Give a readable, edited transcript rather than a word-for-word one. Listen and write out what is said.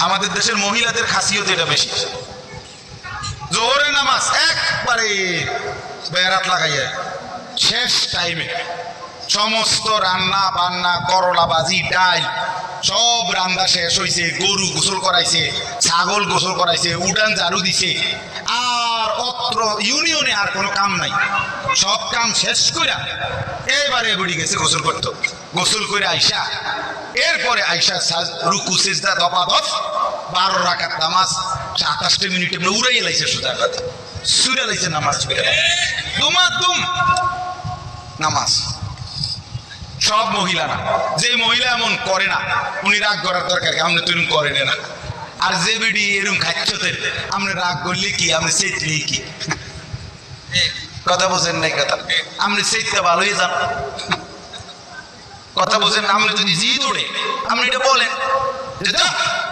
আমাদের দেশের মহিলাদের খাসিয়ত এটা বেশি। জোহরের নামাজ একবারে বেড়াত লাগাইয়া শেষ টাইমে সমস্ত রান্না বান্না করলা বাজি ডাল সব রান্না শেষ হয়েছে, গরু গোসল করাইছে, ছাগল গোসল করাইছে, উঠান ঝাড়ু দিছে, আর অত্র ইউনিয়নে আর কোনো কাম নাই। সব কাম শেষ করে এবারে বুড়ি গেছে গোসল করতো। গোসল করে আইসা এরপরে আইসা রুকু সেজদা দফা দফ 12 রাকাত নামাজ 27 মিনিটে উড়াইয়া লাইছে, সোজা কথা সুরে লাইছে নামাজ ছুটে দুমাদুম নামাজ। সব মহিলারা, যে মহিলা এমন করে না উনি রাগ করার দরকার, আপনি তো এরকম করেন না। আর যে বিডি এরকম খাচ্ছতেন আপনি রাগ করলে কি, আপনি চেতলেই কি, কথা বোঝেন নাই কথা, আপনি চেতে ভালো হয়ে যান, কথা বোঝেন। আপনি যদি জিদ ওড়ে আপনি এটা বলেন যে